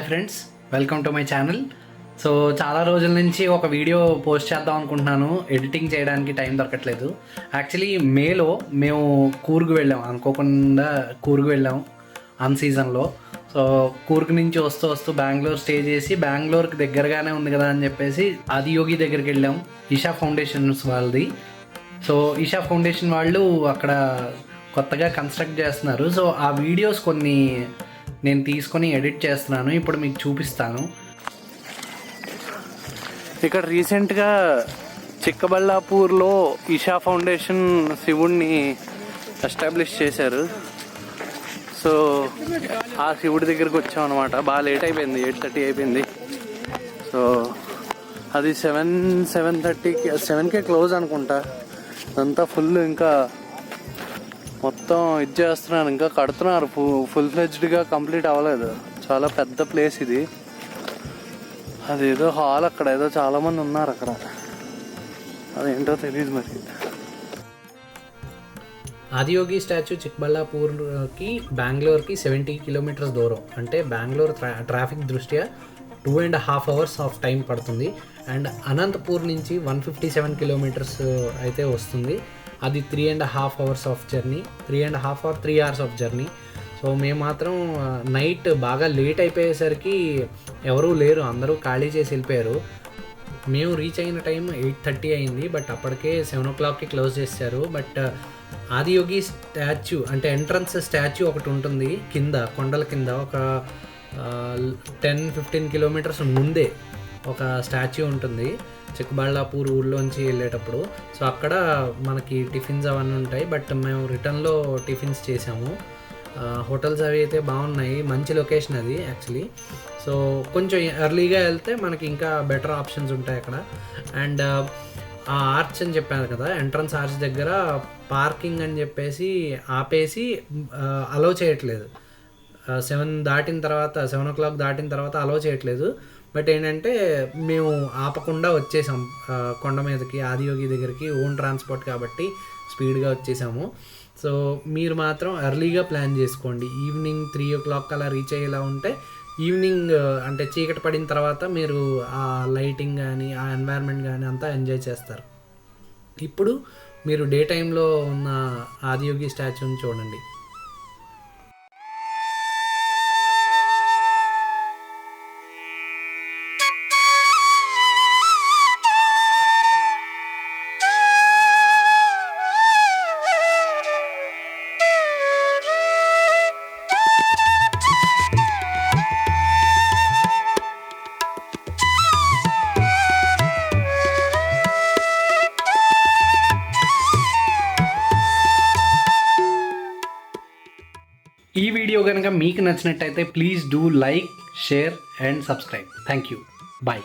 Friends, welcome to my channel. So చాలా రోజుల నుంచి ఒక వీడియో పోస్ట్ చేద్దాం అనుకుంటున్నాను. ఎడిటింగ్ చేయడానికి టైం దొరకట్లేదు. యాక్చువల్లీ మేలో మేము కూర్గ్ వెళ్ళాం, అనుకోకుండా కూర్గ్ వెళ్ళాం అన్ సీజన్లో. సో కూర్గ్ నుంచి వస్తూ వస్తూ బెంగళూరు స్టే చేసి, బెంగళూరుకి దగ్గరగానే ఉంది కదా అని చెప్పేసి ఆదియోగి దగ్గరికి వెళ్ళాం, ఈషా ఫౌండేషన్స్ వాళ్ళది. సో ఈషా ఫౌండేషన్ వాళ్ళు అక్కడ కొత్తగా కన్స్ట్రక్ట్ చేస్తున్నారు. సో ఆ వీడియోస్ కొన్ని నేను తీసుకొని ఎడిట్ చేస్తున్నాను, ఇప్పుడు మీకు చూపిస్తాను. ఇక్కడ రీసెంట్గా చిక్కబళ్ళాపూర్లో ఈషా ఫౌండేషన్ శివుడిని ఎస్టాబ్లిష్ చేశారు. సో ఆ శివుడి దగ్గరికి వచ్చాం అనమాట. బాగా లేట్ అయిపోయింది, 8:30 అయిపోయింది. సో అది 7:30కే క్లోజ్ అనుకుంటా. అంతా ఫుల్, ఇంకా మొత్తం ఇది చేస్తున్నారు, ఇంకా కడుతున్నారు. ఫుల్ ఫ్లెడ్జ్డ్గా కంప్లీట్ అవ్వలేదు. చాలా పెద్ద ప్లేస్ ఇది. అదేదో హాల్, అక్కడ ఏదో చాలామంది ఉన్నారు అక్కడ, అదేంటో తెలియదు మరి. ఆదియోగి స్టాచ్యూ చిక్బళ్ళాపూర్కి బెంగళూరుకి 70 కిలోమీటర్స్ దూరం. అంటే బెంగళూరు ట్రాఫిక్ దృష్ట్యా 2.5 hours ఆఫ్ టైం పడుతుంది. అండ్ అనంతపూర్ నుంచి 157 కిలోమీటర్స్ అయితే వస్తుంది. అది 3.5 hours of journey, 3.5 or 3 hours of journey. So మేము మాత్రం నైట్ బాగా లేట్ అయిపోయేసరికి ఎవరూ లేరు, అందరూ ఖాళీ చేసి వెళ్ళిపోయారు. మేము రీచ్ అయిన టైం 8:30 అయింది, బట్ అప్పటికే 7 o'clockకి క్లోజ్ చేశారు. బట్ ఆదియోగి స్టాచ్యూ అంటే ఎంట్రన్స్ స్టాచ్యూ ఒకటి ఉంటుంది కింద, కొండల కింద ఒక 10-15 కిలోమీటర్స్ ముందే ఒక స్టాచ్యూ ఉంటుంది చిక్కబళ్ళాపూర్ ఊళ్ళోంచి వెళ్ళేటప్పుడు. సో అక్కడ మనకి టిఫిన్స్ అవన్నీ ఉంటాయి. బట్ మేము రిటర్న్లో టిఫిన్స్ చేసాము. హోటల్స్ అవి అయితే బాగున్నాయి, మంచి లొకేషన్ అది యాక్చువల్లీ. సో కొంచెం ఎర్లీగా వెళ్తే మనకి ఇంకా బెటర్ ఆప్షన్స్ ఉంటాయి అక్కడ. అండ్ ఆ ఆర్చ్ అని చెప్పాను కదా, ఎంట్రన్స్ ఆర్చ్ దగ్గర పార్కింగ్ అని చెప్పేసి ఆపేసి అలో చేయట్లేదు. 7 o'clock దాటిన తర్వాత అలో చేయట్లేదు. బట్ ఏంటంటే మేము ఆపకుండా వచ్చేసాం కొండ మీదకి, ఆదియోగి దగ్గరికి. ఓన్ ట్రాన్స్పోర్ట్ కాబట్టి స్పీడ్గా వచ్చేసాము. సో మీరు మాత్రం ఎర్లీగా ప్లాన్ చేసుకోండి. ఈవినింగ్ 3 o'clock అలా రీచ్ అయ్యేలా ఉంటే, ఈవినింగ్ అంటే చీకటి పడిన తర్వాత మీరు ఆ లైటింగ్ కానీ ఆ ఎన్వైర్న్మెంట్ కానీ అంతా ఎంజాయ్ చేస్తారు. ఇప్పుడు మీరు డే టైంలో ఉన్న ఆదియోగి స్టాచ్యూని చూడండి. ఈ వీడియో కనుక మీకు నచ్చినట్టయితే please do like, share and subscribe. Thank you. Bye.